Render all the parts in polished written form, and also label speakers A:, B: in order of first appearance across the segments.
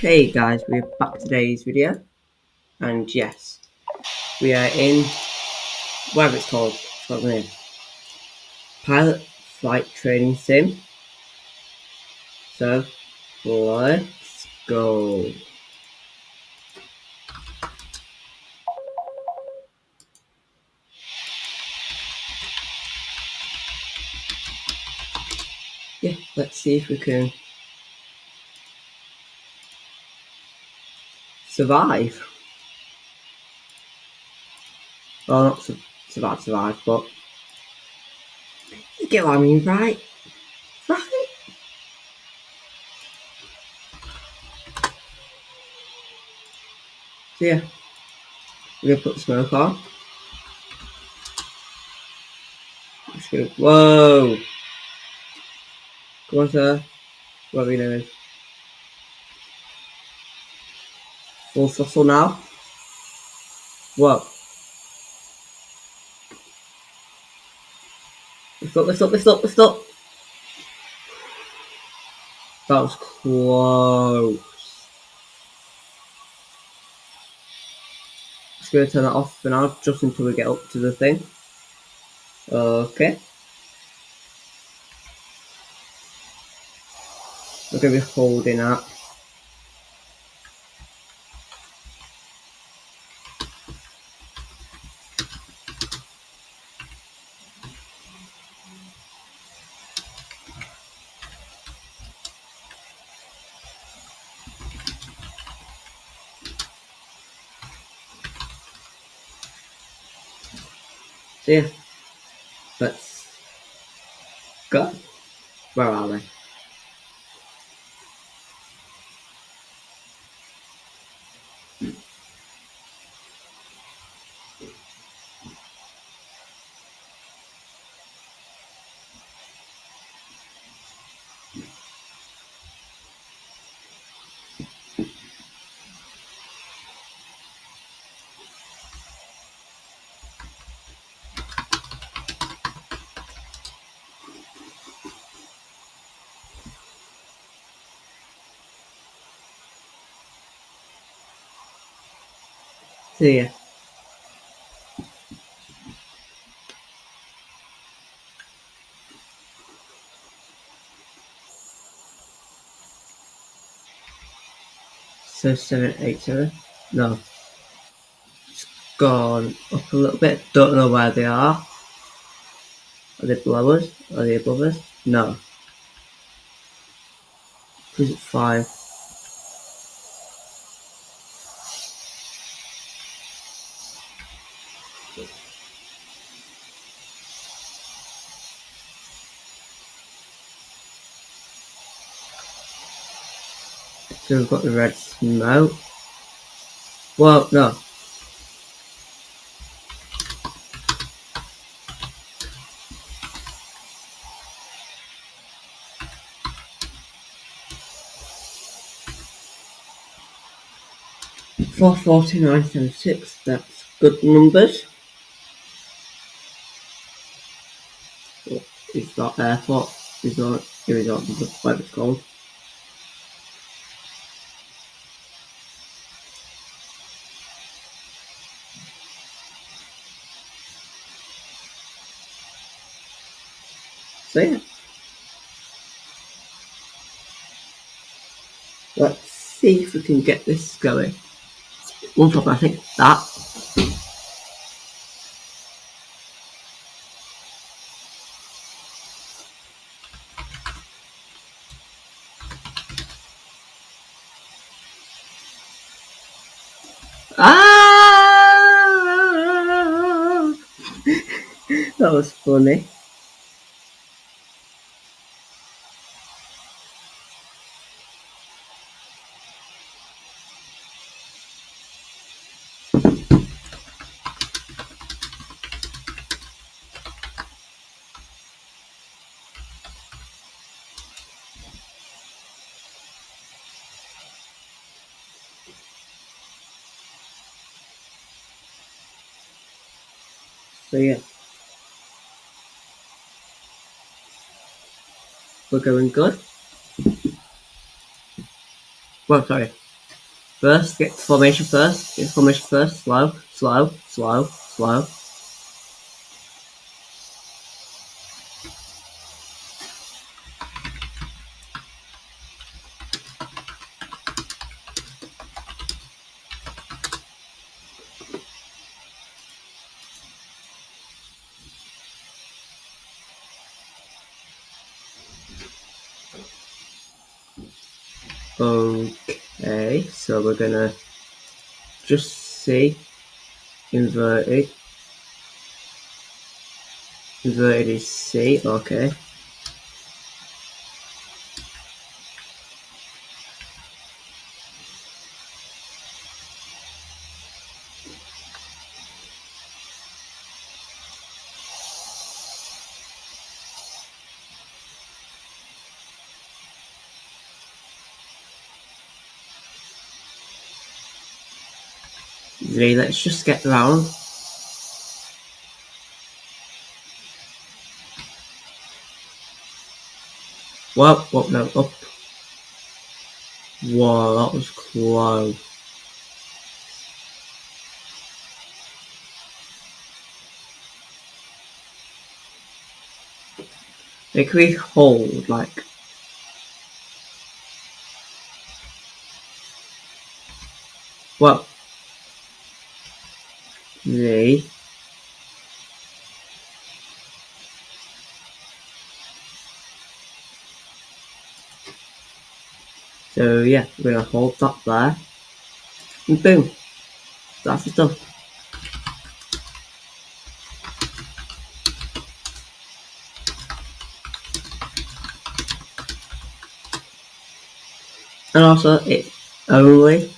A: Hey guys, we're back to today's video, and yes, we are in whatever it's called, what's the name? Pilot Flight Training Sim. So let's go. Yeah, let's see if we can survive. Well, not survive, but you get what I mean, right? Right? So yeah, we're gonna put the smoke on. Let's go. Whoa! Come on, sir. What are we doing? Full throttle now. Whoa! Lift up, lift up, lift up, lift up! That was close. Just going to turn that off for now, just until we get up to the thing. Okay. We're going to be holding that. So yeah, let's go. Where are they? So yeah. So 787. No. It's gone up a little bit. Don't know where they are. Are they below us? Are they above us? No. Who's at 5? So we've got the red smoke. Well, no. Four 4976. That's good numbers. It's not airport. Resort. Whatever it's called. So yeah. Let's see if we can get this going. One problem, I think that. Ah! That was funny. So yeah, we're going good. Well, sorry, first. Get the formation first. Get the formation first. Slow, slow, slow, slow. Okay, so we're gonna just see inverted. Inverted is C, okay. Z, let's just get round. Whoa, no, up. Whoa, that was close. Can we hold, like... Well... Z... So yeah, we're gonna hold that there. And boom! That's it done. And also, it's only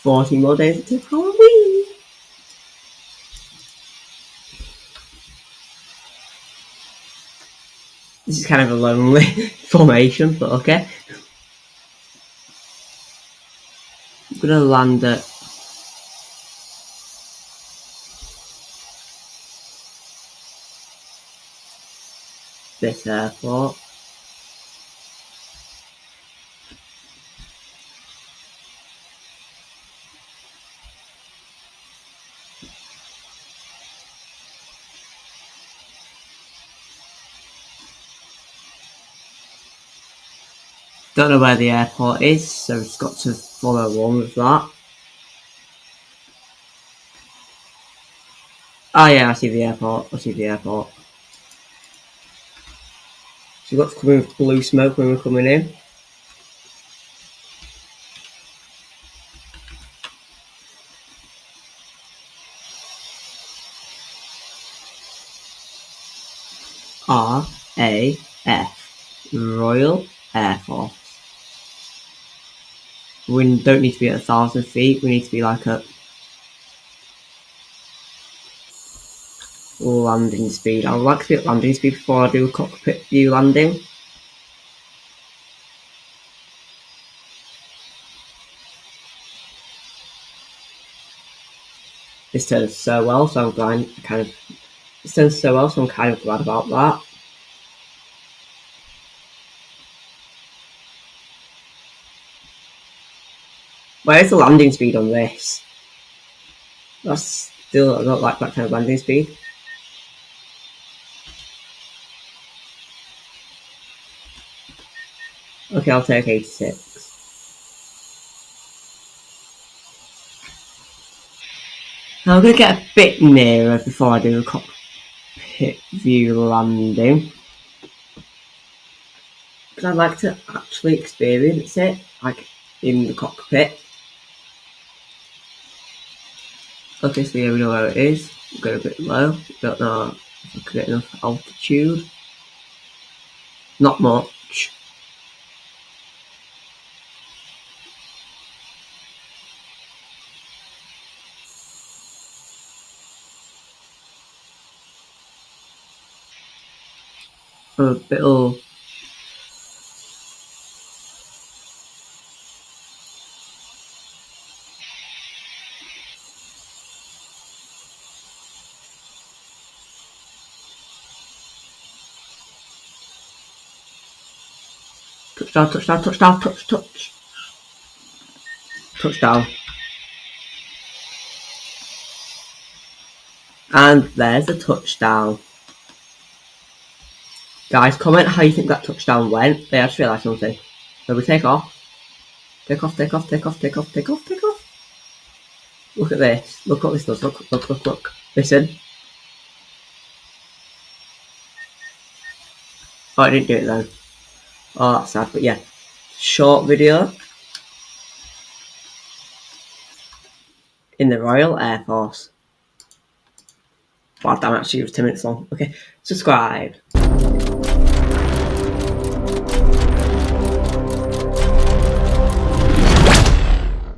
A: 40 more days until Halloween. This is kind of a lonely formation, but okay. I'm gonna land at this airport. Don't know where the airport is, so it's got to follow along with that. Oh yeah, I see the airport. So we've got to come in with blue smoke when we're coming in. RAF, Royal Air Force. We don't need to be at 1,000 feet, we need to be like at landing speed. I would like to be at landing speed before I do a cockpit view landing. This turns so well, so I'm glad this turns so well, so I'm kind of glad about that. Where's the landing speed on this? That's still not like that kind of landing speed. Okay, I'll take 86. Now I'm going to get a bit nearer before I do a cockpit view landing. Because I'd like to actually experience it, like in the cockpit. Okay, so yeah, we know where it is. We'll go a bit low. Don't know if I can get enough altitude. Not much. A bit of... Touchdown, touchdown, touchdown, touch. Touchdown. And there's a touchdown. Guys, comment how you think that touchdown went. I just realised something. So we take off. Take off, take off, take off, take off, take off, take off. Look at this. Look what this does. Look, look, look, look. Listen. Oh, I didn't do it then. Oh, that's sad. But yeah, short video in the Royal Air Force. Wow, damn, actually it was 10 minutes long. Okay, subscribe.